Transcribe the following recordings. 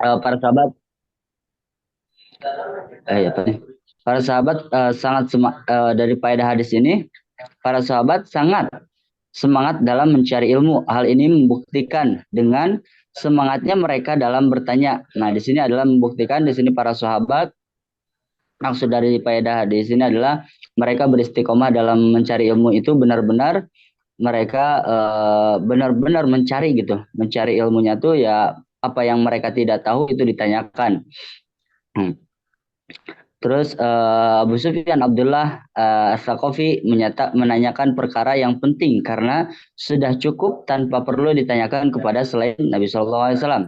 Para sahabat apa nih? Para sahabat dari faedah hadis ini, para sahabat sangat semangat dalam mencari ilmu. Hal ini membuktikan dengan semangatnya mereka dalam bertanya. Nah, di sini adalah membuktikan di sini para sahabat, maksud dari faedah di sini adalah mereka beristiqomah dalam mencari ilmu itu benar-benar mereka benar-benar mencari gitu. Mencari ilmunya tuh ya apa yang mereka tidak tahu itu ditanyakan. Hmm. Terus Abu Sufyan Abdullah As-Saqafi menanyakan perkara yang penting karena sudah cukup tanpa perlu ditanyakan kepada selain Nabi Shallallahu Alaihi Wasallam.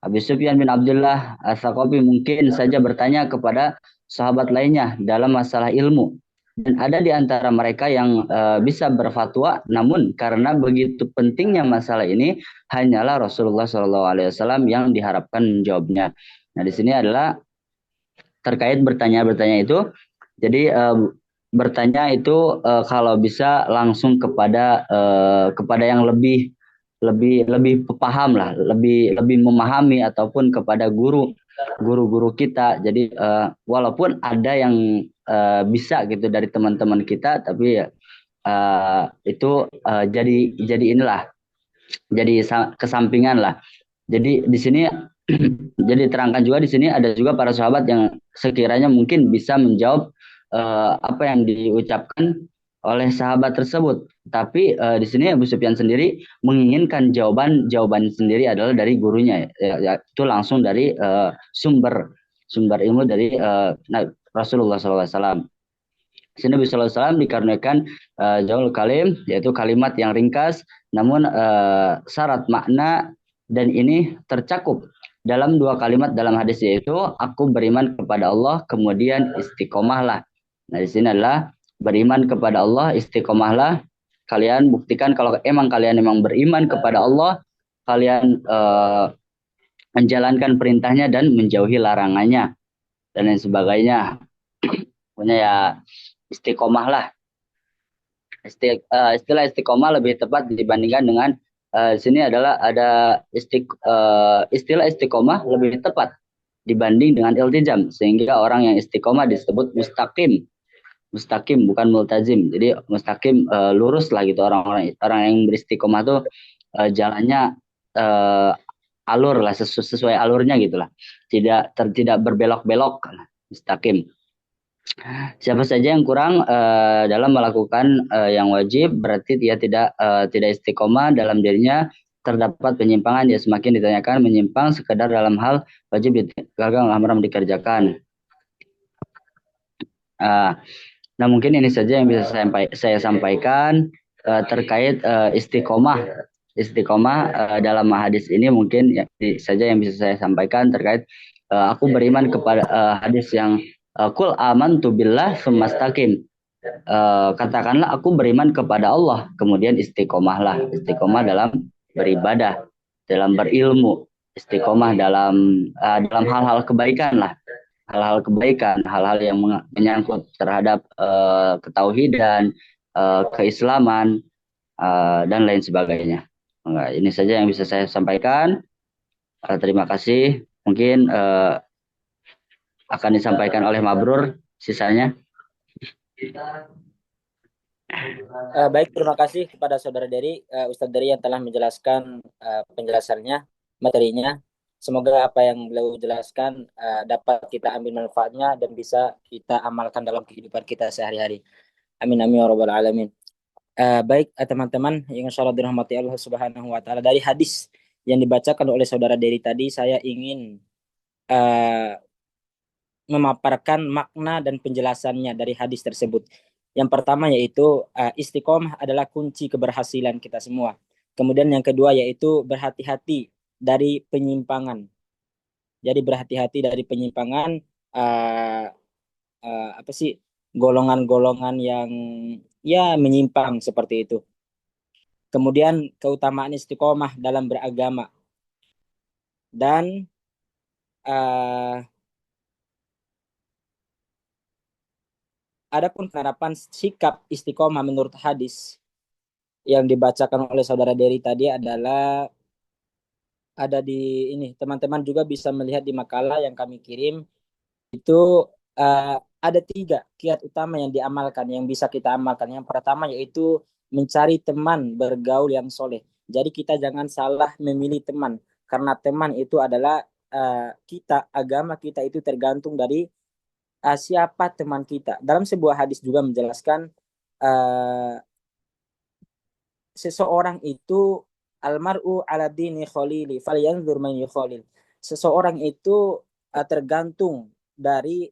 Abu Sufyan bin Abdullah As-Saqafi mungkin saja bertanya kepada sahabat lainnya dalam masalah ilmu. Dan ada di antara mereka yang bisa berfatwa, namun karena begitu pentingnya masalah ini, hanyalah Rasulullah Shallallahu Alaihi Wasallam yang diharapkan menjawabnya. Nah, di sini adalah terkait bertanya-bertanya itu. Jadi bertanya itu kalau bisa langsung kepada yang lebih lebih lebih paham lah, lebih lebih memahami ataupun kepada guru-guru kita. Jadi walaupun ada yang bisa gitu dari teman-teman kita, tapi itu jadi inilah, jadi kesampingan lah. Jadi di sini jadi terangkan juga di sini ada juga para sahabat yang sekiranya mungkin bisa menjawab apa yang diucapkan oleh sahabat tersebut. Tapi di sini Abu Sufyan sendiri menginginkan jawaban sendiri adalah dari gurunya, itu langsung dari sumber sumber ilmu dari Rasulullah SAW. Di sini Nabi SAW dikarenakan Jaul Kalim, yaitu kalimat yang ringkas, namun syarat makna, dan ini tercakup dalam dua kalimat dalam hadis, yaitu aku beriman kepada Allah, kemudian istiqomahlah. Nah, di sini adalah beriman kepada Allah, istiqomahlah. Kalian buktikan kalau emang beriman kepada Allah, kalian menjalankan perintahnya dan menjauhi larangannya dan lain sebagainya. Pokoknya ya istiqomah lah. Istilah istiqomah lebih tepat dibandingkan dengan sini adalah ada istilah istiqomah lebih tepat dibanding dengan iltizam, sehingga orang yang istiqomah disebut mustaqim. Mustaqim bukan multazim. Jadi mustaqim lurus lah gitu, orang-orang orang yang beristiqomah tuh jalannya uh, alur lah, sesuai alurnya gitulah. Tidak berbelok-belok. Mustaqim. Siapa saja yang kurang dalam melakukan yang wajib, berarti dia tidak istiqomah dalam dirinya, terdapat penyimpangan, dia semakin ditanyakan menyimpang sekedar dalam hal wajib ditinggalkan, haram dikerjakan. Uh, nah, mungkin ini saja yang bisa saya sampaikan terkait istiqomah. Istiqomah dalam hadis ini mungkin saja yang bisa saya sampaikan terkait aku beriman kepada hadis yang kul amantu billah sumastaqim. Katakanlah aku beriman kepada Allah, kemudian istiqomahlah. Istiqomah dalam beribadah, dalam berilmu, istiqomah dalam hal-hal kebaikan lah, hal-hal kebaikan, hal-hal yang menyangkut terhadap ketauhidan, keislaman, dan lain sebagainya. Nah, ini saja yang bisa saya sampaikan. Terima kasih. Mungkin akan disampaikan oleh Mabrur sisanya. Baik, terima kasih kepada Saudara Dery, Ustadz Dery yang telah menjelaskan penjelasannya, materinya. Semoga apa yang beliau jelaskan dapat kita ambil manfaatnya dan bisa kita amalkan dalam kehidupan kita sehari-hari. Amin amin ya rabbal alamin. Baik, teman-teman yang insya Allah dirahmati Allah Subhanahu wa taala, dari hadis yang dibacakan oleh Saudara Dery tadi, saya ingin uh, memaparkan makna dan penjelasannya dari hadis tersebut. Yang pertama yaitu istiqomah adalah kunci keberhasilan kita semua. Kemudian yang kedua yaitu berhati-hati dari penyimpangan. Jadi berhati-hati dari penyimpangan, uh, apa sih, golongan-golongan yang ya menyimpang seperti itu. Kemudian keutamaan istiqomah dalam beragama, dan uh, adapun penerapan sikap istiqomah menurut hadis yang dibacakan oleh Saudara Dery tadi adalah ada di ini. Teman-teman juga bisa melihat di makalah yang kami kirim itu uh, ada tiga kiat utama yang diamalkan, yang bisa kita amalkan. Yang pertama yaitu mencari teman bergaul yang soleh. Jadi kita jangan salah memilih teman, karena teman itu adalah kita, agama kita itu tergantung dari siapa teman kita. Dalam sebuah hadis juga menjelaskan uh, seseorang itu almaru ala dini khalili falyanzur man yukhalil. Seseorang itu tergantung dari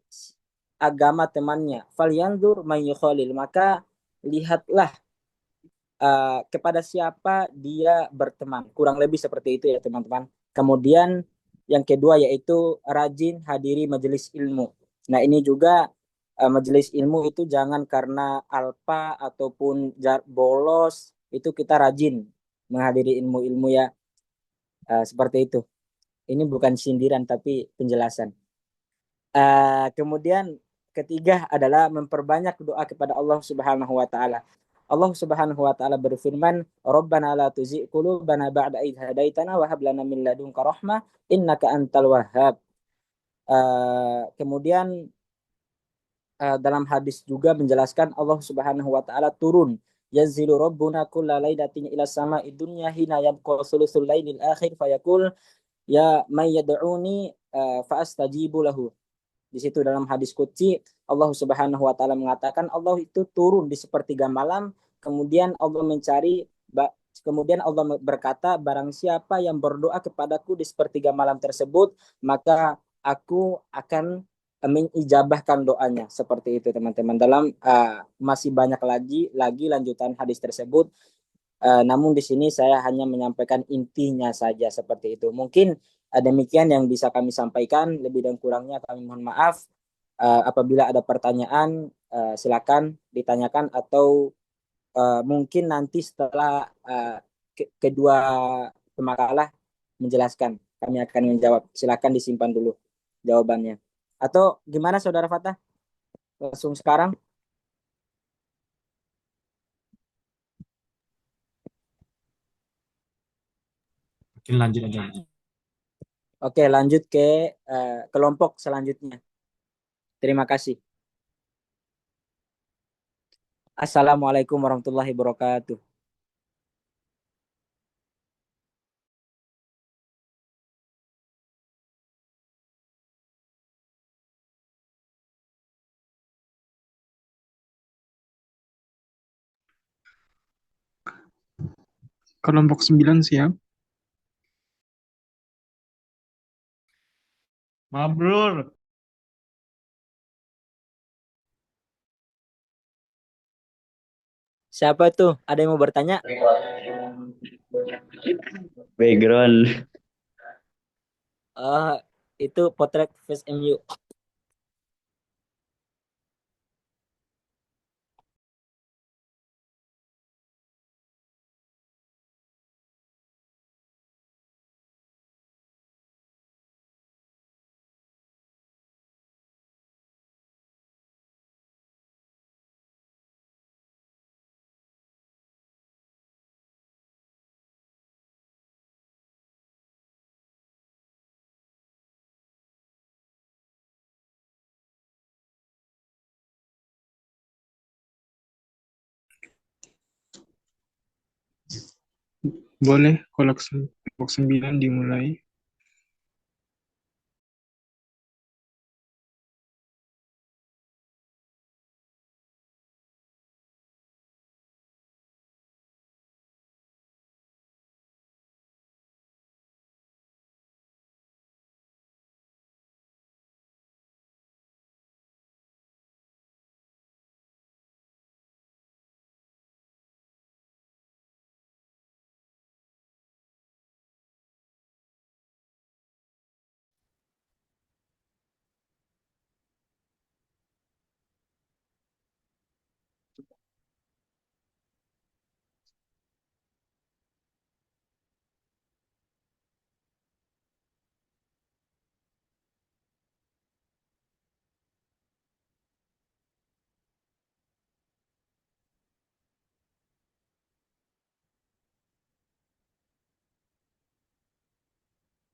agama temannya. Falyanzur man yukhalil. Maka lihatlah kepada siapa dia berteman. Kurang lebih seperti itu ya teman-teman. Kemudian yang kedua yaitu rajin hadiri majelis ilmu. Nah ini juga majelis ilmu itu jangan karena alpa ataupun bolos itu kita rajin menghadiri ilmu-ilmu ya, seperti itu. Ini bukan sindiran tapi penjelasan. Kemudian ketiga adalah memperbanyak doa kepada Allah Subhanahu wa taala. Allah Subhanahu wa taala berfirman, "Rabbana la tuzigh qulubana ba'da idh hadaitana wa hab lana min ladunka rahmah innaka antal wahhab." Kemudian dalam hadis juga menjelaskan Allah Subhanahu wa taala turun, "Yanzilu rabbuna kulla lailatin ila sama'i dunya hina yabqa thuluthul lailil akhir fayaqul ya may yad'uni fa astajibu lahu." Di situ dalam hadis qudsi Allah Subhanahu wa taala mengatakan Allah itu turun di sepertiga malam, kemudian Allah mencari kemudian Allah berkata, barang siapa yang berdoa kepadaku di sepertiga malam tersebut, maka aku akan mengijabahkan doanya. Seperti itu teman-teman. Dalam masih banyak lagi lanjutan hadis tersebut. Namun di sini saya hanya menyampaikan intinya saja seperti itu. Mungkin demikian yang bisa kami sampaikan. Lebih dan kurangnya kami mohon maaf. Apabila ada pertanyaan, silakan ditanyakan atau mungkin nanti setelah kedua pemakalah menjelaskan, kami akan menjawab. Silakan disimpan dulu jawabannya. Atau gimana Saudara Fatah? Langsung sekarang? Mungkin lanjut aja. Oke, lanjut ke kelompok selanjutnya. Terima kasih. Assalamualaikum warahmatullahi wabarakatuh. Kelompok 9 siap. Mabrur. Siapa tuh? Ada yang mau bertanya? Background. Oh, itu potret Face MU. Boleh kelompok 9 dimulai.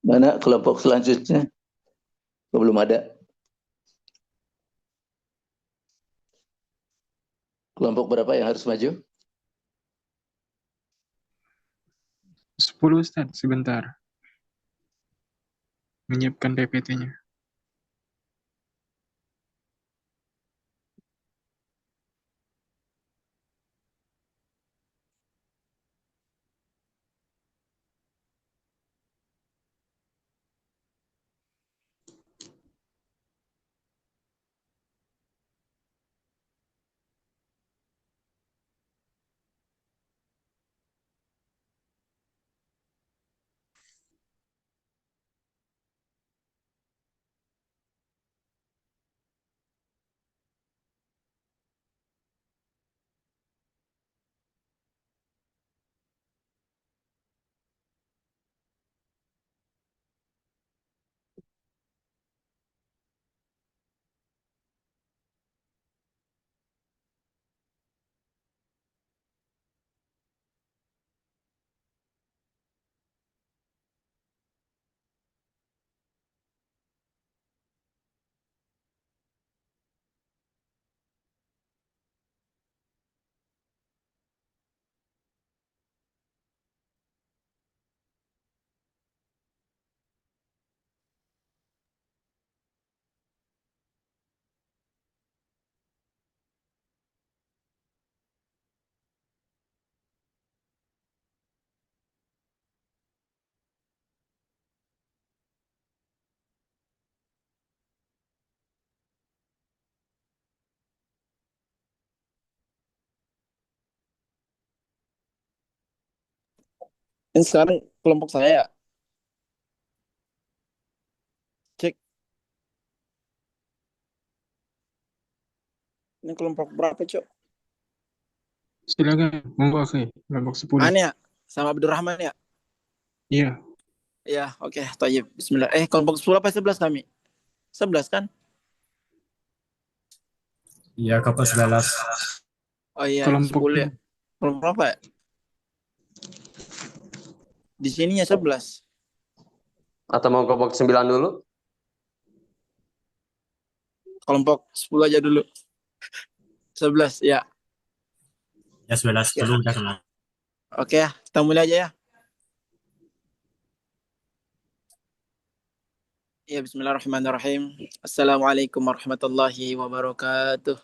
Mana kelompok selanjutnya? Belum ada. Kelompok berapa yang harus maju? 10 Ustaz, sebentar. Menyiapkan PPT-nya. Ini sekarang kelompok saya ya. Cek. Ini kelompok berapa, Cok? Silakan, monggo akhi, kelompok 10. Aneh ya? Sama Abdurrahman ya? Iya, Ya, oke. Tayyib. Bismillah. Kelompok 10 apa 11 kami? 11 kan? Iya, kelompok 11. Oh iya, kelompok 10 ya. Kelompok berapa ya? Di sininya 11. Atau mau kelompok 9 dulu? Kelompok 10 aja dulu. 11 ya. Ya, 11 Ya. dulu udah kenal. Oke ya, kita mulai aja ya. Ya, bismillahirrahmanirrahim. Assalamualaikum warahmatullahi wabarakatuh.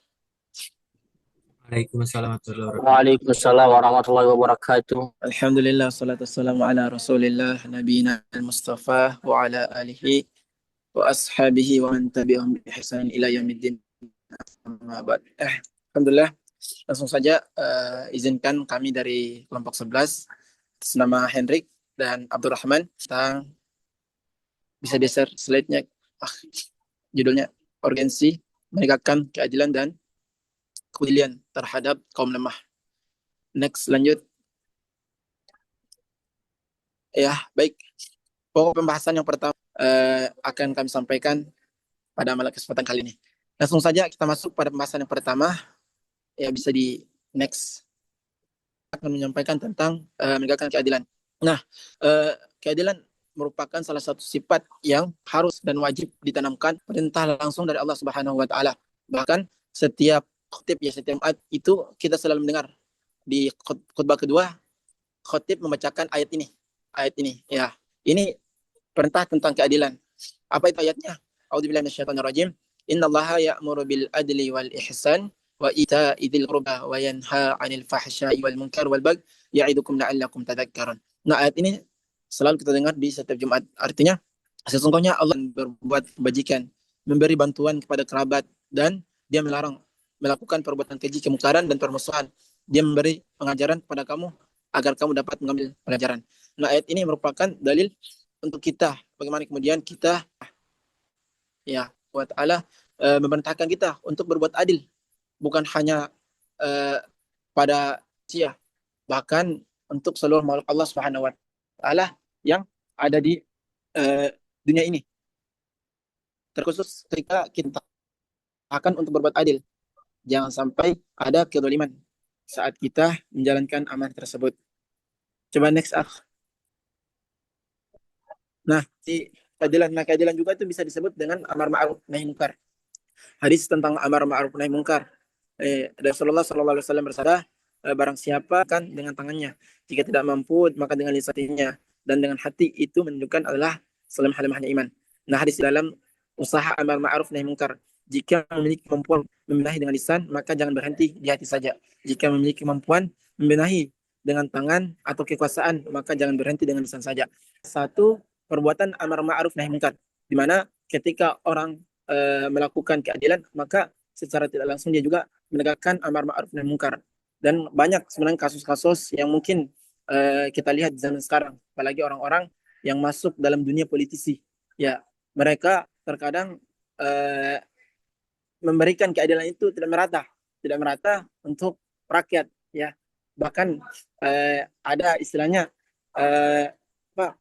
Waalaikumsalam warahmatullahi wabarakatuh. Waalaikumsalam warahmatullahi wabarakatuh. Alhamdulillah, salatu wassalamu ala rasulillah, nabiyina al-mustafa, wa ala alihi, wa ashabihi, wa man tabi'ahum bi ihsan ila yaumiddin. Amma ba'd. Alhamdulillah, langsung saja izinkan kami dari kelompok 11 atas nama Hendrik dan Abdurrahman tentang bisa di-share slide-nya. Judulnya urgensi menegakkan keadilan dan keadilan terhadap kaum lemah. Next, lanjut. Ya, baik. Pokok pembahasan yang pertama akan kami sampaikan pada malam kesempatan kali ini. Langsung saja kita masuk pada pembahasan yang pertama. Ya, bisa di next. Akan menyampaikan tentang menegakkan keadilan. Nah, keadilan merupakan salah satu sifat yang harus dan wajib ditanamkan, perintah langsung dari Allah Subhanahu wa taala. Bahkan setiap khutib ya, setiap ayat itu kita selalu mendengar. Di khutbah kedua, khutib membacakan ayat ini. Ayat ini ya. Ini perintah tentang keadilan. Apa itu ayatnya? A'udzubillahi minasyaitonirrajim. Innallaha ya'muru bil adli wal ihsan wa ita'i dzil qurba wa yanha 'anil fahsya'i wal munkar wal baghi ya'idukum la'allakum tadhakkarun. Nah, ayat ini selalu kita dengar di setiap Jumat. Artinya, sesungguhnya Allah berbuat kebajikan, memberi bantuan kepada kerabat, dan dia melarang melakukan perbuatan keji, kemungkaran, dan permusuhan. Dia memberi pengajaran kepada kamu agar kamu dapat mengambil pelajaran. Nah, ayat ini merupakan dalil untuk kita. Bagaimana kemudian kita ya buat Allah memerintahkan kita untuk berbuat adil. Bukan hanya pada manusia, bahkan untuk seluruh makhluk Allah Subhanahu wa taala yang ada di dunia ini. Terkhusus ketika kita akan untuk berbuat adil. Jangan sampai ada kezaliman saat kita menjalankan amanah tersebut. Coba next. Nah, keadilan juga itu bisa disebut dengan amar ma'ruf nahi munkar. Hadis tentang amar ma'ruf nahi munkar. Rasulullah SAW bersabda, barang siapa kan dengan tangannya, jika tidak mampu maka dengan lisannya, dan dengan hati itu menunjukkan adalah selemaha-lemahnya iman. Nah, hadis dalam usaha amar ma'ruf nahi munkar. Jika memiliki kemampuan membenahi dengan lisan, maka jangan berhenti di hati saja. Jika memiliki kemampuan membenahi dengan tangan atau kekuasaan, maka jangan berhenti dengan lisan saja. Satu, perbuatan amar ma'ruf nahi munkar, di mana ketika orang melakukan keadilan, maka secara tidak langsung dia juga menegakkan amar ma'ruf nahi munkar. Dan banyak sebenarnya kasus-kasus yang mungkin kita lihat di zaman sekarang, apalagi orang-orang yang masuk dalam dunia politisi. Ya, mereka terkadang memberikan keadilan itu tidak merata untuk rakyat. Ya, bahkan ada istilahnya apa,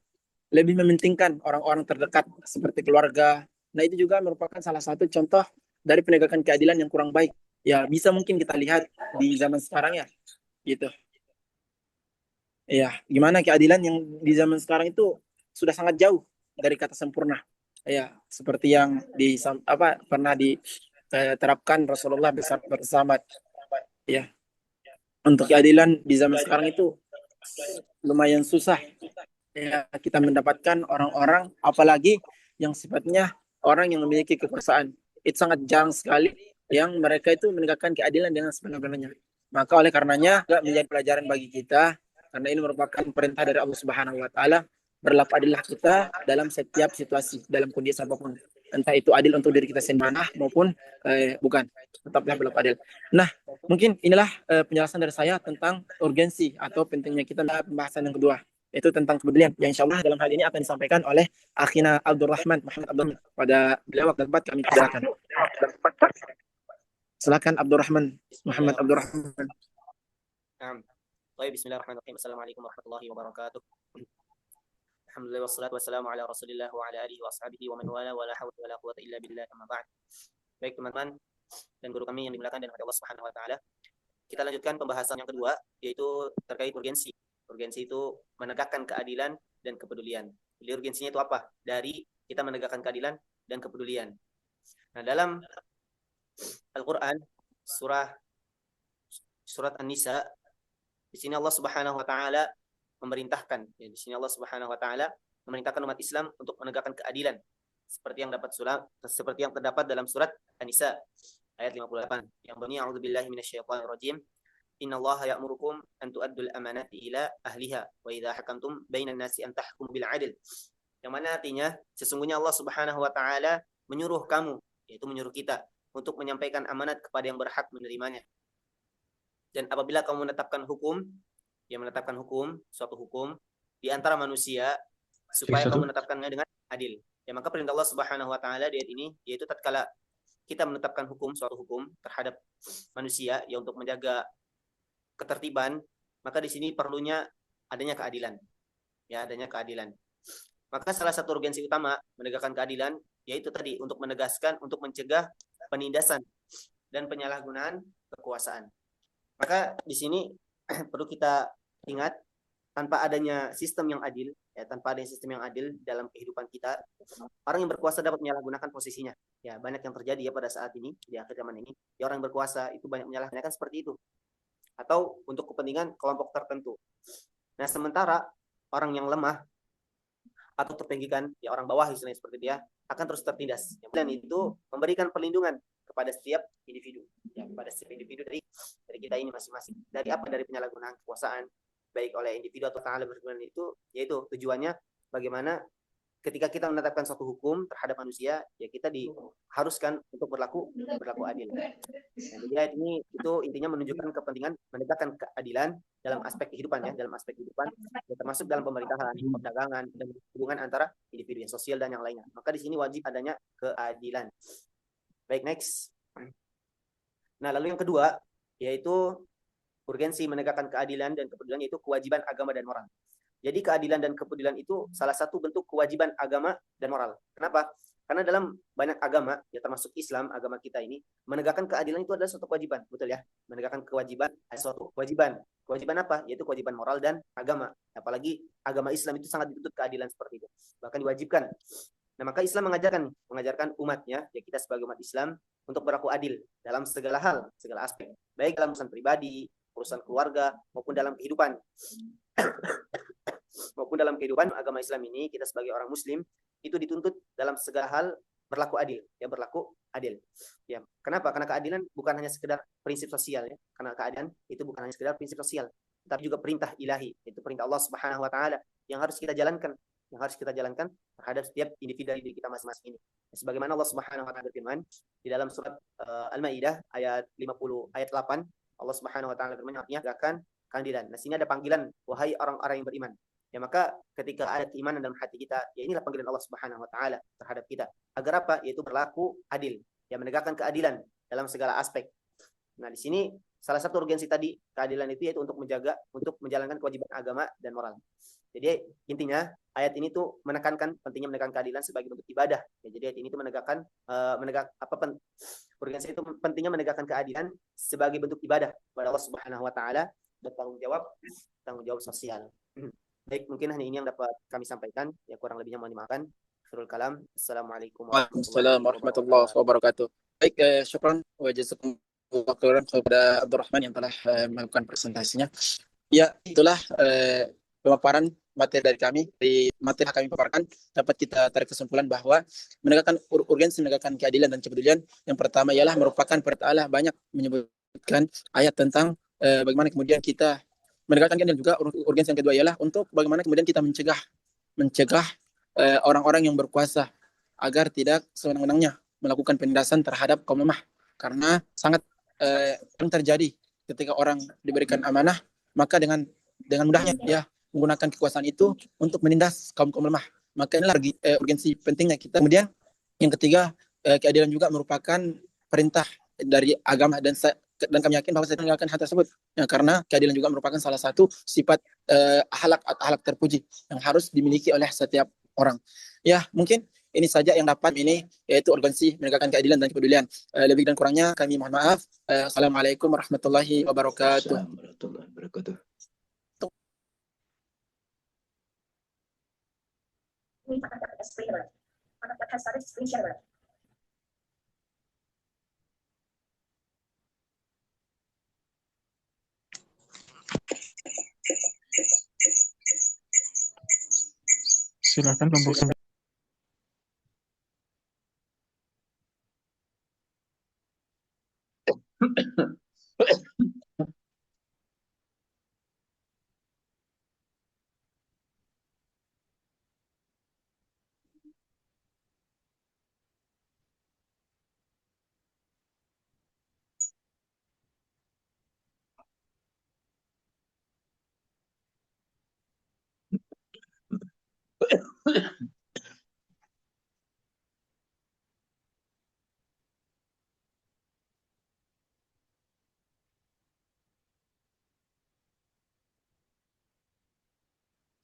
lebih mementingkan orang-orang terdekat seperti keluarga. Nah, itu juga merupakan salah satu contoh dari penegakan keadilan yang kurang baik. Ya, bisa mungkin kita lihat di zaman sekarang ya, gitu. Ya, gimana keadilan yang di zaman sekarang itu sudah sangat jauh dari kata sempurna. Ya, seperti yang pernah diterapkan Rasulullah bersama. Ya, untuk keadilan di zaman sekarang itu lumayan susah. Ya, kita mendapatkan orang-orang, apalagi yang sifatnya orang yang memiliki kekuasaan. Itu sangat jarang sekali yang mereka itu menegakkan keadilan dengan sebenar-benarnya. Maka oleh karenanya menjadi pelajaran bagi kita, karena ini merupakan perintah dari Allah Subhanahu wa taala, berlaku adillah kita dalam setiap situasi, dalam kondisi apapun. Entah itu adil untuk diri kita sendiri maupun bukan, tetaplah berlaku adil. Nah, mungkin inilah penjelasan dari saya tentang urgensi atau pentingnya kita dalam pembahasan yang kedua, itu tentang kepedulian, yang insya Allah dalam hal ini akan disampaikan oleh Akhina Abdurrahman Muhammad Abdurrahman. Pada beliau waktu tempat kami persilakan. Silakan Abdurrahman Muhammad Abdurrahman. Baik, bismillahirrahmanirrahim. Assalamualaikum warahmatullahi wabarakatuh. Alhamdulillah wassalatu wassalamu ala Rasulillah wa ala alihi wa ashabihi wa man wala wa la hawla wa la quwwata illa billah, amma ba'd. Baik teman-teman dan guru kami yang dimuliakan dan Allah Subhanahu wa taala. Kita lanjutkan pembahasan yang kedua, yaitu terkait urgensi. Urgensi itu menegakkan keadilan dan kepedulian. Jadi urgensinya itu apa? Dari kita menegakkan keadilan dan kepedulian. Nah, dalam Al-Qur'an surat An-Nisa, di sini Allah Subhanahu wa taala memerintahkan, ya, di sini Allah Subhanahu wa taala memerintahkan umat Islam untuk menegakkan keadilan seperti yang terdapat dalam surat An-Nisa ayat 58 yang bunyi a'udzubillahi minasyaitonir rajim. Innallaha ya'murukum an tu'addul amanati ila ahliha wa idza hakamtum bainan nasi an tahkumu bil 'adl. Yang mana artinya sesungguhnya Allah Subhanahu wa taala menyuruh kamu, yaitu menyuruh kita untuk menyampaikan amanat kepada yang berhak menerimanya. Dan apabila kamu menetapkan hukum, suatu hukum di antara manusia, supaya kamu menetapkannya dengan adil. Ya, maka perintah Allah Subhanahu wa taala di ayat ini yaitu tatkala kita menetapkan suatu hukum terhadap manusia ya untuk menjaga ketertiban, maka di sini perlunya adanya keadilan. Ya, adanya keadilan. Maka salah satu urgensi utama menegakkan keadilan yaitu tadi untuk menegaskan, untuk mencegah penindasan dan penyalahgunaan kekuasaan. Maka di sini perlu kita ingat, tanpa adanya sistem yang adil, dalam kehidupan kita, orang yang berkuasa dapat menyalahgunakan posisinya. Ya, banyak yang terjadi ya pada saat ini, di akhir zaman ini. Ya, orang yang berkuasa itu banyak menyalahgunakan seperti itu. Atau untuk kepentingan kelompok tertentu. Nah, sementara orang yang lemah atau tertinggikan, ya orang bawah istilahnya seperti dia, akan terus tertindas. Dan itu memberikan perlindungan kepada setiap individu. Ya, kepada setiap individu dari kita ini masing-masing. Dari apa? Dari penyalahgunaan kekuasaan, baik oleh individu atau taala berhubungan itu, yaitu tujuannya bagaimana ketika kita menetapkan suatu hukum terhadap manusia, ya kita diharuskan untuk berlaku adil. Nah, jadi ayat ini itu intinya menunjukkan kepentingan menegakkan keadilan dalam aspek kehidupan ya, termasuk dalam pemerintahan, perdagangan dan hubungan antara individu yang sosial dan yang lainnya. Maka di sini wajib adanya keadilan. Baik, next. Nah, lalu yang kedua yaitu urgensi menegakkan keadilan dan kepedulian, yaitu kewajiban agama dan moral. Jadi keadilan dan kepedulian itu salah satu bentuk kewajiban agama dan moral. Kenapa? Karena dalam banyak agama, ya termasuk Islam, agama kita ini, menegakkan keadilan itu adalah suatu kewajiban, betul ya? Menegakkan kewajiban adalah suatu kewajiban. Kewajiban apa? Yaitu kewajiban moral dan agama. Apalagi agama Islam itu sangat dituntut keadilan seperti itu. Bahkan diwajibkan. Nah, maka Islam mengajarkan umatnya, ya kita sebagai umat Islam, untuk berlaku adil dalam segala hal, segala aspek. Baik dalam urusan pribadi, urusan keluarga, maupun dalam kehidupan. Maupun dalam kehidupan agama Islam ini, kita sebagai orang Muslim itu dituntut dalam segala hal berlaku adil, ya berlaku adil. Ya, kenapa? Karena keadilan bukan hanya sekedar prinsip sosial, ya. Karena keadilan itu bukan hanya sekedar prinsip sosial, tapi juga perintah ilahi, itu perintah Allah Subhanahu wa taala yang harus kita jalankan, terhadap setiap individu diri kita masing-masing ini. Sebagaimana Allah Subhanahu wa taala berfirman di dalam surat Al-Maidah ayat 50 ayat 8, Allah Subhanahu wa taala berfirman artinya akan keadilan. Nah, sini ada panggilan wahai orang-orang yang beriman. Ya, maka ketika ada keimanan dalam hati kita, ya inilah panggilan Allah Subhanahu wa taala terhadap kita. Agar apa? Yaitu berlaku adil, ya menegakkan keadilan dalam segala aspek. Nah, di sini salah satu urgensi tadi keadilan itu yaitu untuk menjalankan kewajiban agama dan moral. Jadi intinya ayat ini tuh menekankan pentingnya menegakkan keadilan sebagai bentuk ibadah. Ya, jadi ayat ini tuh urgensi itu pentingnya menegakkan keadilan sebagai bentuk ibadah kepada Allah Subhanahu wa taala, bertanggung jawab sosial. Baik, mungkin hanya ini yang dapat kami sampaikan. Ya, kurang lebihnya mohon dimaafkan. Akhirul kalam. Assalamualaikum warahmatullahi wabarakatuh. Baik, syukran wa jazakumullahu khairan kepada Abdurrahman yang telah melakukan presentasinya. Ya, itulah pemaparan materi dari kami. Di materi yang kami paparkan dapat kita tarik kesimpulan bahwa urgensi menegakkan keadilan dan kepedulian yang pertama ialah merupakan perintah Allah, banyak menyebutkan ayat tentang bagaimana kemudian kita menegakkan keadilan, dan juga urgensi yang kedua ialah untuk bagaimana kemudian kita mencegah orang-orang yang berkuasa agar tidak sewenang-wenangnya melakukan penindasan terhadap kaum lemah, karena sangat terjadi ketika orang diberikan amanah, maka dengan mudahnya ya menggunakan kekuasaan itu untuk menindas kaum lemah. Maka inilah urgensi pentingnya kita. Kemudian yang ketiga, keadilan juga merupakan perintah dari agama, dan kami yakin bahwa saya menegakkan hal tersebut ya, karena keadilan juga merupakan salah satu sifat akhlak terpuji yang harus dimiliki oleh setiap orang. Ya, mungkin ini saja yang dapat ini, yaitu urgensi menegakkan keadilan dan kepedulian. Lebih dan kurangnya kami mohon maaf. Assalamualaikum warahmatullahi wabarakatuh. Warahmatullahi wabarakatuh. Silakan kelompok 9.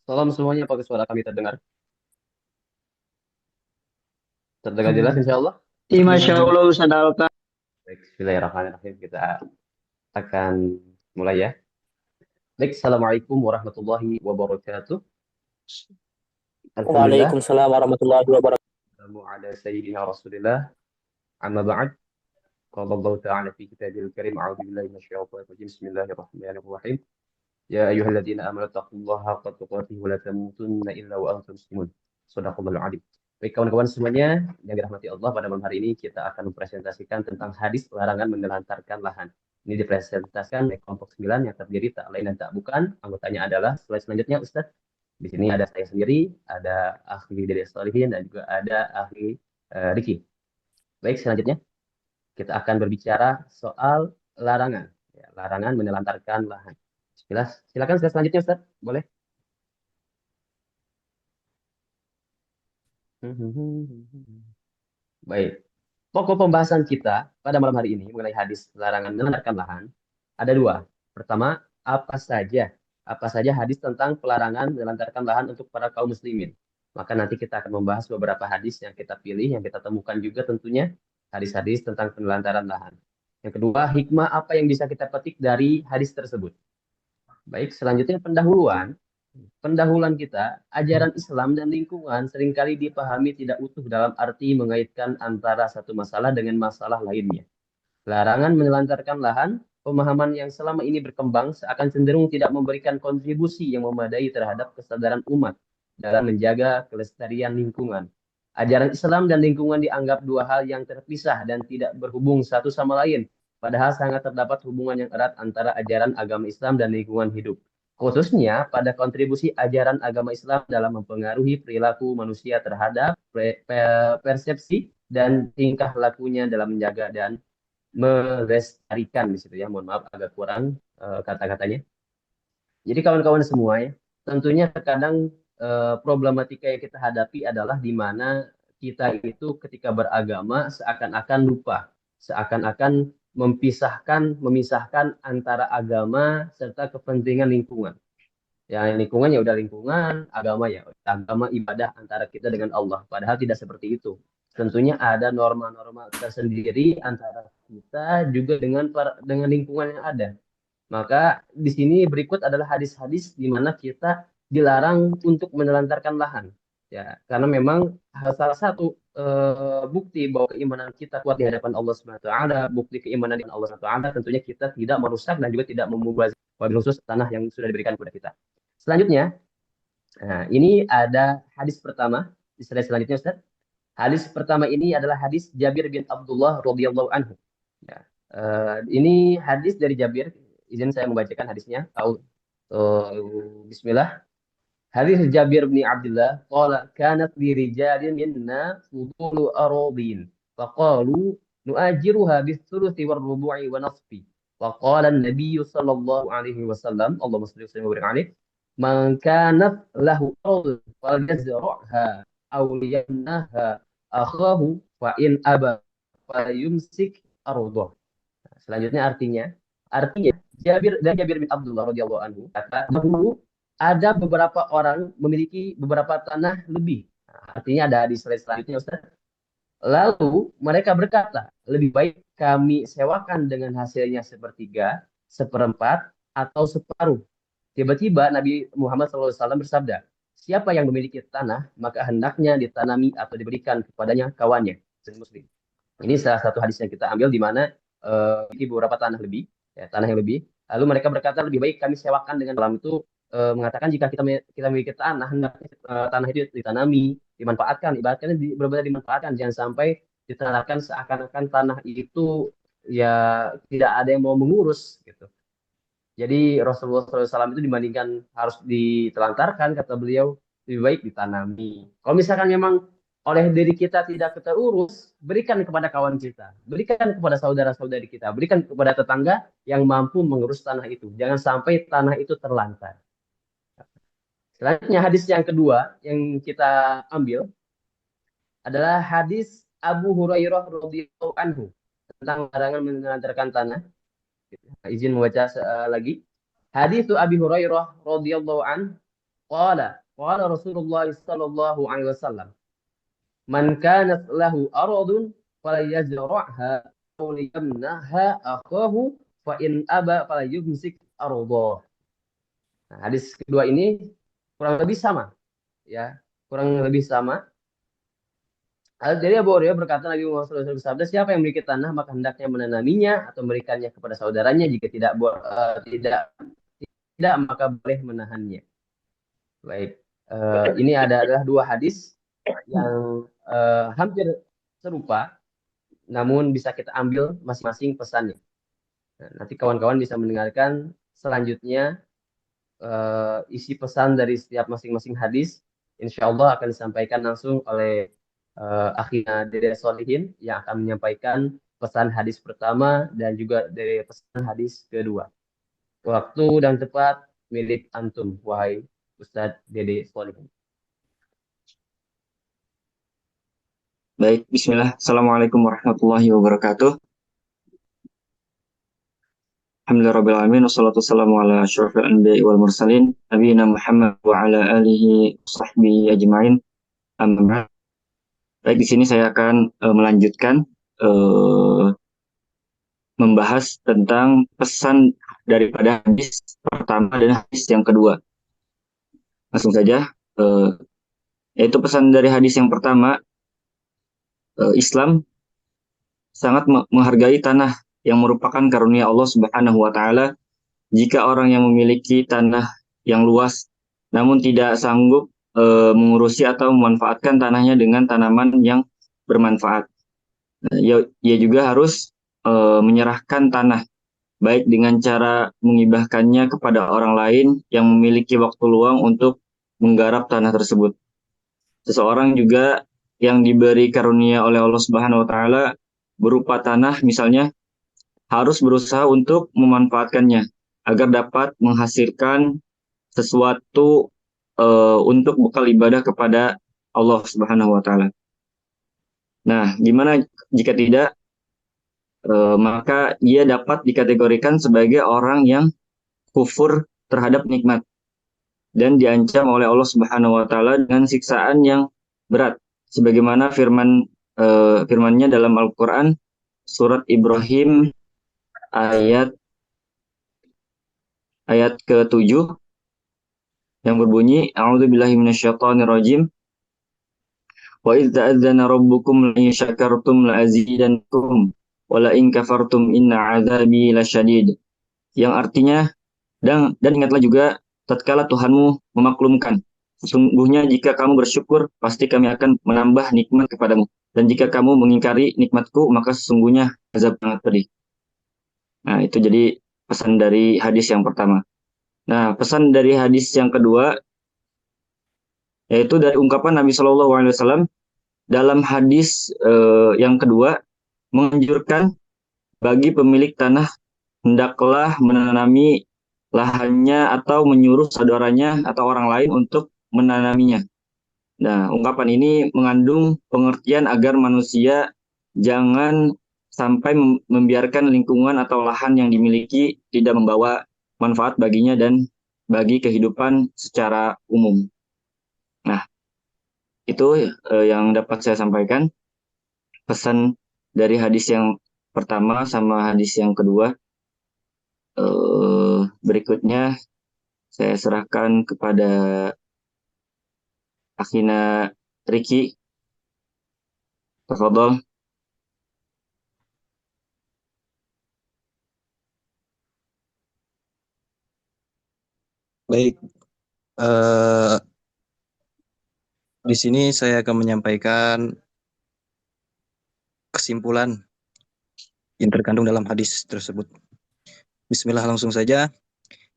Salam semuanya, apakah suara kami terdengar? Terdengar jelas insya Allah? Masya Allah Ustaz Alka. Baik, bismillahirrahmanirrahim. Kita akan mulai ya. Baik, assalamualaikum warahmatullahi wabarakatuh. Alhamdulillah. Waalaikumsalam warahmatullahi wabarakatuh. Assalamu ala sayyidina Rasulillah. Amma ba'd. Qala Allah Ta'ala fi kitabil karim. A'udzu billahi minasyaitonir rajim. Bismillahirrahmanirrahim. Ya ayyuhalladzina amanu taqullaha haqqa tuqatih wa la tamutunna illa wa antum muslimun. Shadaqallahul adzim. Baik kawan-kawan semuanya yang dirahmati Allah, pada malam hari ini kita akan mempresentasikan tentang hadis larangan menelantarkan lahan. Ini dipresentasikan oleh kelompok 9 yang terdiri tak lain dan tak bukan. Anggotanya adalah slide selanjutnya Ustaz. Di sini ada saya sendiri, ada ahli dari Solihin, dan juga ada ahli Riki. Baik, selanjutnya kita akan berbicara soal larangan. Ya, larangan menelantarkan lahan. Silakan selanjutnya Ustaz, boleh? Baik, pokok pembahasan kita pada malam hari ini mengenai hadis larangan menelantarkan lahan ada dua. Pertama, apa saja hadis tentang pelarangan menelantarkan lahan untuk para kaum muslimin. Maka nanti kita akan membahas beberapa hadis yang kita pilih, yang kita temukan juga tentunya hadis-hadis tentang penelantaran lahan. Yang kedua, hikmah apa yang bisa kita petik dari hadis tersebut. Baik, selanjutnya pendahuluan. Pendahuluan kita, ajaran Islam dan lingkungan seringkali dipahami tidak utuh dalam arti mengaitkan antara satu masalah dengan masalah lainnya. Larangan menelantarkan lahan, pemahaman yang selama ini berkembang seakan cenderung tidak memberikan kontribusi yang memadai terhadap kesadaran umat dalam menjaga kelestarian lingkungan. Ajaran Islam dan lingkungan dianggap dua hal yang terpisah dan tidak berhubung satu sama lain. Padahal sangat terdapat hubungan yang erat antara ajaran agama Islam dan lingkungan hidup. Khususnya pada kontribusi ajaran agama Islam dalam mempengaruhi perilaku manusia terhadap persepsi dan tingkah lakunya dalam menjaga dan melestarikan di situ ya. Mohon maaf agak kurang kata-katanya. Jadi kawan-kawan semua ya, tentunya terkadang problematika yang kita hadapi adalah di mana kita itu ketika beragama seakan-akan lupa, seakan-akan memisahkan antara agama serta kepentingan lingkungan. Ya lingkungan ya udah lingkungan, agama ya agama ibadah antara kita dengan Allah. Padahal tidak seperti itu. Tentunya ada norma-norma tersendiri antara kita juga dengan lingkungan yang ada. Maka di sini berikut adalah hadis-hadis di mana kita dilarang untuk menelantarkan lahan. Ya, karena memang salah satu bukti bahwa keimanan kita kuat di hadapan Allah Subhanahu wa taala, bukti keimanan dengan Allah Subhanahu wa taala tentunya kita tidak merusak dan juga tidak memubazir wabil khusus tanah yang sudah diberikan kepada kita. Selanjutnya, nah, ini ada hadis pertama di slide selanjutnya Ustaz. Hadis pertama ini adalah hadis Jabir bin Abdullah radhiyallahu anhu. Ya, ini hadis dari Jabir. Izin saya membacakan hadisnya. Bismillah. Hadis Jabir bin Abdullah qala kanat li rijalin minna fudulu aradin faqalu nu'ajiruha bis-thuluthi war-rubu'i wa nasfi. Wa qala an-nabiy sallallahu alaihi wasallam Allahumma shalli wa sallim wa barik alaihi man kanat lahu ardun falyazra'ha aw liyamnaha akhahu fa in aba falyumsik ardah. Selanjutnya artinya Jabir bin Abdullah radhiyallahu anhu kata dahulu ada beberapa orang memiliki beberapa tanah lebih. Nah, artinya ada di slide selanjutnya Ustaz. Lalu mereka berkata, lebih baik kami sewakan dengan hasilnya sepertiga, seperempat, atau separuh. Tiba-tiba Nabi Muhammad SAW bersabda, siapa yang memiliki tanah, maka hendaknya ditanami atau diberikan kepadanya kawannya. Muslim. Ini salah satu hadis yang kita ambil di mana beberapa tanah lebih, ya, tanah yang lebih. Lalu mereka berkata lebih baik kami sewakan dengan dalam itu mengatakan jika kita memiliki tanah, hendaknya tanah itu ditanami, dimanfaatkan, ibaratnya benar-benar dimanfaatkan, jangan sampai ditanahkan seakan-akan tanah itu ya tidak ada yang mau mengurus gitu. Jadi Rasulullah SAW itu dibandingkan harus ditelantarkan, kata beliau, lebih baik ditanami. Kalau misalkan memang oleh diri kita tidak terurus, berikan kepada kawan kita, berikan kepada saudara-saudari kita, berikan kepada tetangga yang mampu mengurus tanah itu. Jangan sampai tanah itu terlantar. Selanjutnya hadis yang kedua yang kita ambil adalah hadis Abu Hurairah radhiyallahu anhu tentang larangan menelantarkan tanah. Izin membaca lagi. Hadis Abi Hurairah radhiyallahu anhu qala Rasulullah sallallahu alaihi wasallam man kanat lahu aradun falyazra'ha aw liyamnaha akhahu fa in aba falyumsik ardah. Nah, hadis kedua ini kurang lebih sama ya, kurang lebih sama. Jadi Abu Hurairah berkata Nabi Muhammad SAW bersabda, siapa yang memiliki tanah maka hendaknya menanaminya atau memberikannya kepada saudaranya, jika tidak maka boleh menahannya. Baik, ini adalah dua hadis yang hampir serupa, namun bisa kita ambil masing-masing pesannya. Nah, nanti kawan-kawan bisa mendengarkan selanjutnya isi pesan dari setiap masing-masing hadis. Insya Allah akan disampaikan langsung oleh akhirnya Dede Solihin yang akan menyampaikan pesan hadis pertama dan juga dari pesan hadis kedua. Waktu dan tempat milik antum, wahai Ustadz Dede Solihin. Baik, bismillah. Assalamualaikum warahmatullahi wabarakatuh. Alhamdulillahirrahmanirrahim. Wassalatu wassalamu ala asyrafil anbiya'i wal mursalin. Nabiyina Muhammad wa ala alihi wa sahbihi ajma'in. Amma ba'd. Baik, di sini saya akan melanjutkan eh, membahas tentang pesan daripada hadis pertama dan hadis yang kedua. Langsung saja, yaitu pesan dari hadis yang pertama, Islam sangat menghargai tanah yang merupakan karunia Allah Subhanahu wa taala. Jika orang yang memiliki tanah yang luas namun tidak sanggup mengurusi atau memanfaatkan tanahnya dengan tanaman yang bermanfaat, ia juga harus menyerahkan tanah baik dengan cara mengibahkannya kepada orang lain yang memiliki waktu luang untuk menggarap tanah tersebut. Seseorang juga yang diberi karunia oleh Allah Subhanahu wa taala berupa tanah misalnya harus berusaha untuk memanfaatkannya agar dapat menghasilkan sesuatu untuk bekal ibadah kepada Allah Subhanahu wa taala. Nah, gimana jika tidak? Maka ia dapat dikategorikan sebagai orang yang kufur terhadap nikmat dan diancam oleh Allah Subhanahu wa taala dengan siksaan yang berat sebagaimana firman-Nya dalam Al-Qur'an surat Ibrahim ayat ke-7 yang berbunyi A'udzubillahi minasyaitonirrajim wa idz ta'adzana rabbukum la in syakartum la azidannakum wa la in kafartum inna 'adzabi lasyadid, yang artinya dan ingatlah juga tatkala Tuhanmu memaklumkan, sesungguhnya jika kamu bersyukur pasti kami akan menambah nikmat kepadamu, dan jika kamu mengingkari nikmatku maka sesungguhnya azab sangat pedih. Nah, itu jadi pesan dari hadis yang pertama. Nah, pesan dari hadis yang kedua yaitu dari ungkapan Nabi Shallallahu Alaihi Wasallam dalam hadis yang kedua menganjurkan bagi pemilik tanah hendaklah menanami lahannya atau menyuruh saudaranya atau orang lain untuk menanaminya. Nah, ungkapan ini mengandung pengertian agar manusia jangan sampai membiarkan lingkungan atau lahan yang dimiliki tidak membawa manfaat baginya dan bagi kehidupan secara umum. Nah, itu yang dapat saya sampaikan, pesan dari hadis yang pertama sama hadis yang kedua. Berikutnya saya serahkan kepada Akhina Riki. Tafadhol. Baik, eh, di sini saya akan menyampaikan kesimpulan yang terkandung dalam hadis tersebut. Bismillah, langsung saja.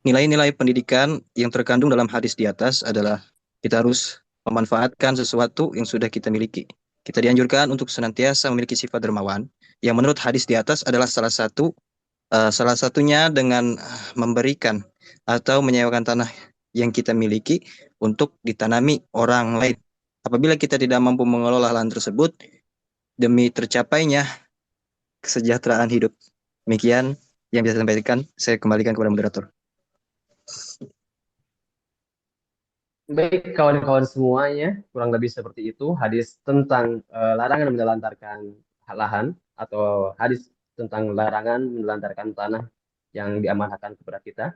Nilai-nilai pendidikan yang terkandung dalam hadis di atas adalah kita harus memanfaatkan sesuatu yang sudah kita miliki. Kita dianjurkan untuk senantiasa memiliki sifat dermawan, yang menurut hadis di atas adalah salah satunya dengan memberikan atau menyewakan tanah yang kita miliki untuk ditanami orang lain. Apabila kita tidak mampu mengelola lahan tersebut demi tercapainya kesejahteraan hidup. Demikian yang bisa saya sampaikan. Saya kembalikan kepada moderator. Baik kawan-kawan semuanya, kurang lebih seperti itu hadis tentang larangan menelantarkan lahan atau hadis tentang larangan menelantarkan tanah yang diamanahkan kepada kita.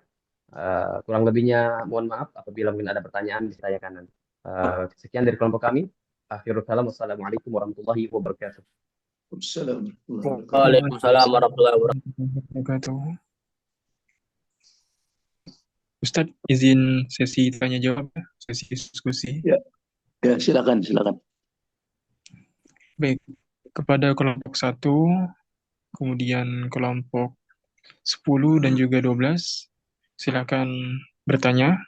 Kurang lebihnya mohon maaf apabila mungkin ada pertanyaan ditanyakan nanti. Sekian dari kelompok kami. Akhirul kalam, wassalamualaikum warahmatullahi wabarakatuh. Waalaikumsalam warahmatullahi wabarakatuh. Ustadz, izin sesi tanya jawab, sesi diskusi. Ya, silakan. Baik, kepada kelompok 1, kemudian kelompok 10 dan juga 12, silakan bertanya.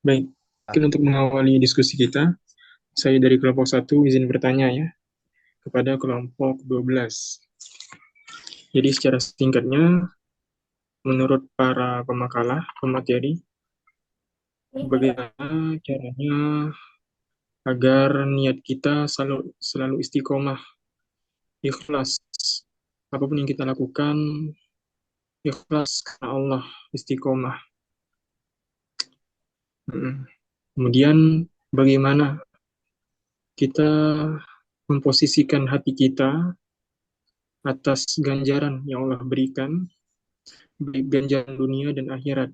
Baik, mungkin untuk mengawali diskusi kita, saya dari kelompok 1 izin bertanya ya, kepada kelompok 12. Jadi secara singkatnya, menurut para pemateri, bagaimana caranya agar niat kita selalu istiqomah, ikhlas, apapun yang kita lakukan ikhlas karena Allah, istiqomah. Kemudian bagaimana kita memposisikan hati kita atas ganjaran yang Allah berikan, baik ganjaran dunia dan akhirat,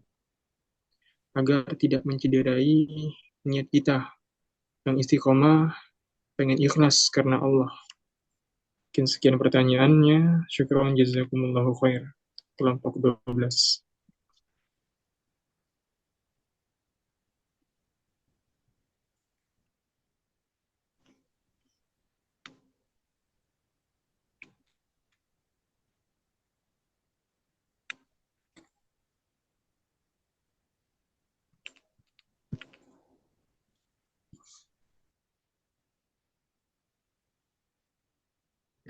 agar tidak mencederai niat kita yang istiqomah, pengen ikhlas karena Allah. Mungkin sekian pertanyaannya. Syukran jazakumullahu khair. Kelompok 12.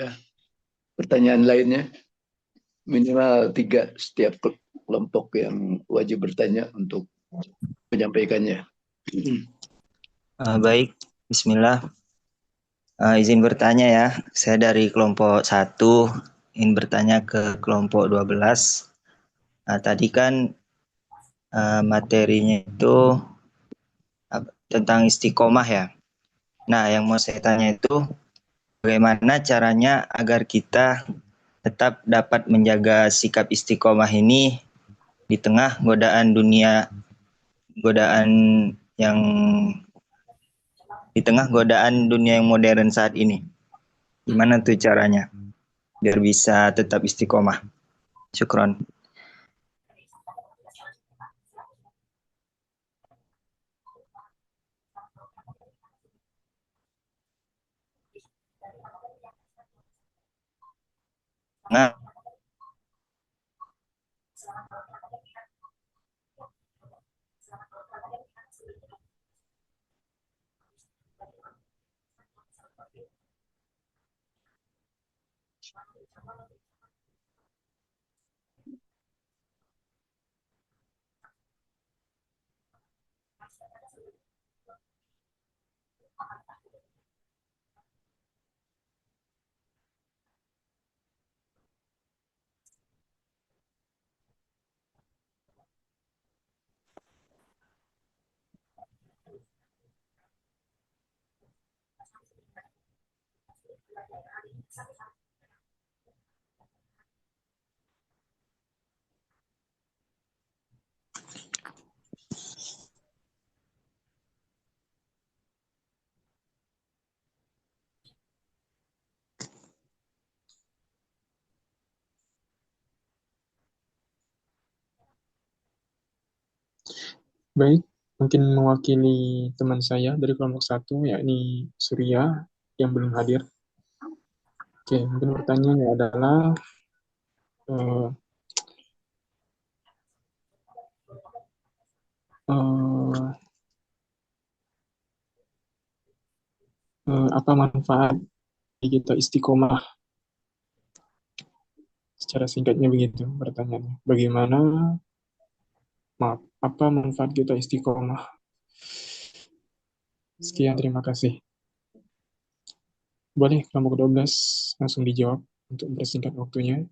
Ya, pertanyaan lainnya minimal 3 setiap kelompok yang wajib bertanya untuk menyampaikannya. Baik, Bismillah. Izin bertanya ya, saya dari kelompok 1 ingin bertanya ke kelompok 12. Tadi kan materinya itu tentang istiqomah ya. Nah, yang mau saya tanya itu bagaimana caranya agar kita tetap dapat menjaga sikap istiqomah ini di tengah godaan dunia, godaan yang di tengah godaan dunia yang modern saat ini. Gimana tuh caranya biar bisa tetap istiqomah? Syukron. Nah, Baik, mungkin mewakili teman saya dari kelompok 1, yakni Surya, yang belum hadir. Oke, mungkin pertanyaannya adalah eh, apa manfaat kita istiqomah? Secara singkatnya begitu pertanyaannya. Bagaimana, apa manfaat kita istiqomah? Sekian, terima kasih. Boleh kelompok 12 langsung dijawab untuk mempersingkat waktunya.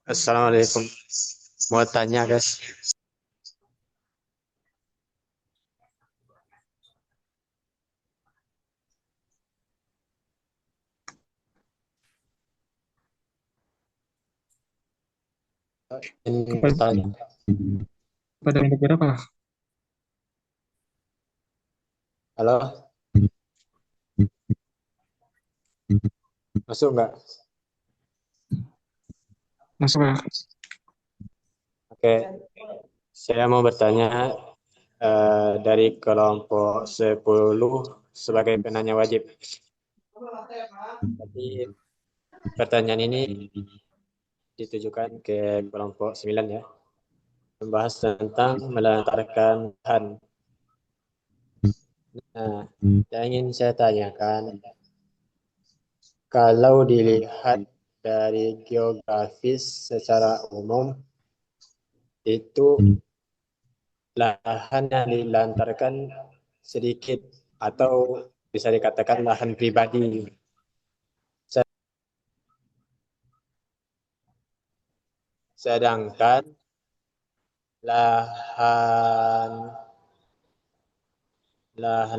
Assalamualaikum. Mau tanya, guys. Ini bertanya. Pada kelompok berapa? Halo? Masuk nggak? Masuk ya? Oke. Saya mau bertanya dari kelompok 10 sebagai penanya wajib. Jadi pertanyaan ini ditujukan ke kelompok 9 ya. membahas tentang melantarkan lahan. Nah, yang ingin saya tanyakan, kalau dilihat dari geografis secara umum, itu lahan yang dilantarkan sedikit atau bisa dikatakan lahan pribadi. Sedangkan lahan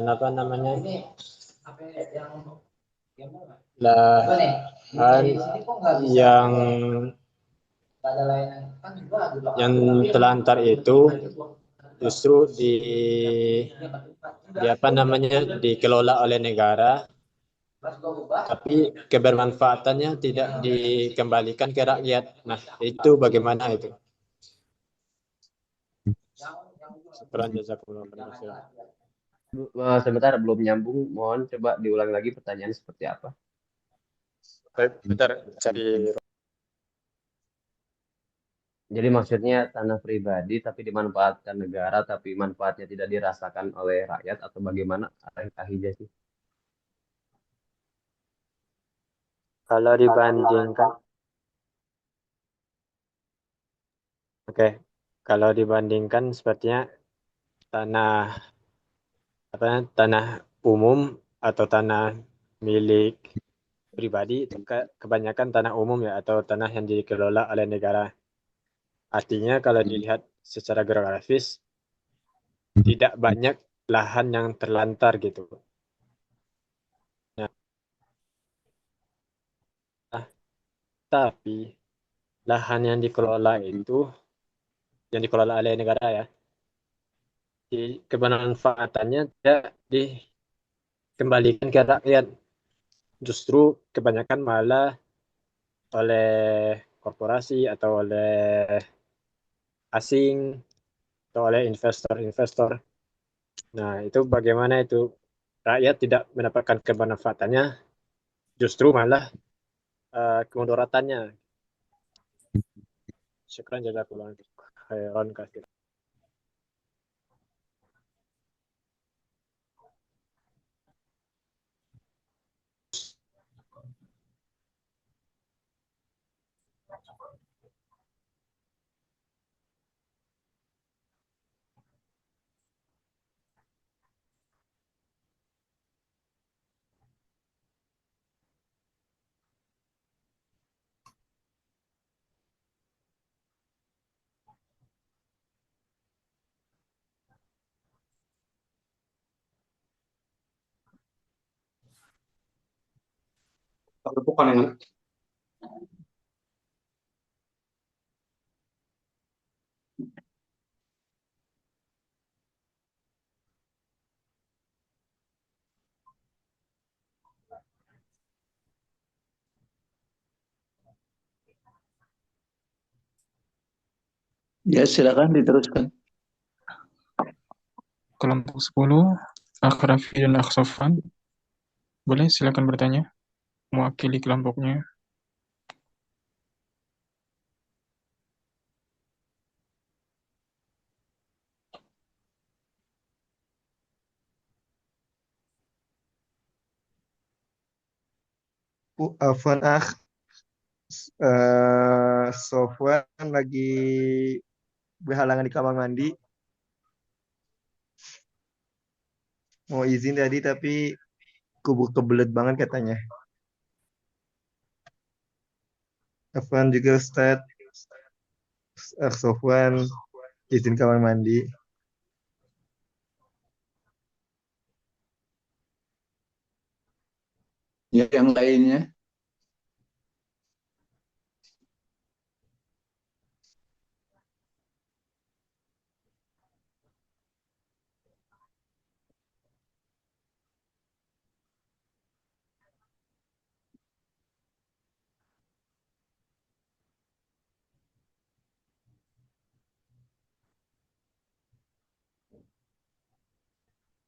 apa namanya? Lahan yang telantar itu justru di apa namanya dikelola oleh negara, tapi kebermanfaatannya tidak dikembalikan ke rakyat. Nah, itu bagaimana itu? Sebentar, belum nyambung. Mohon coba diulang lagi pertanyaannya seperti apa. Bentar, cari. Jadi maksudnya tanah pribadi tapi dimanfaatkan negara tapi manfaatnya tidak dirasakan oleh rakyat atau bagaimana? Ahija sih. Kalau dibandingkan, oke, kalau dibandingkan sepertinya tanah umum atau tanah milik pribadi itu kebanyakan tanah umum ya atau tanah yang dikelola oleh negara. Artinya kalau dilihat secara geografis tidak banyak lahan yang terlantar gitu. Nah, tapi lahan yang dikelola oleh negara ya, kebermanfaatannya tidak dikembalikan ke rakyat. Justru kebanyakan malah oleh korporasi atau oleh asing atau oleh investor-investor. Nah, itu bagaimana itu rakyat tidak mendapatkan kebermanfaatannya, justru malah kemudaratannya. Syukran jazakallah khairan katsir. Bukan yang Ya, silakan diteruskan. Kelompok 10, Akrafi dan Aksofan. Boleh silakan bertanya. Mewakili kelompoknya. Afwan Sofwan lagi berhalangan di kamar mandi. Mau izin tadi tapi kebelet banget katanya. Afwan juga Ustaz. Sofwan izin kamar mandi. Ya, yang lainnya.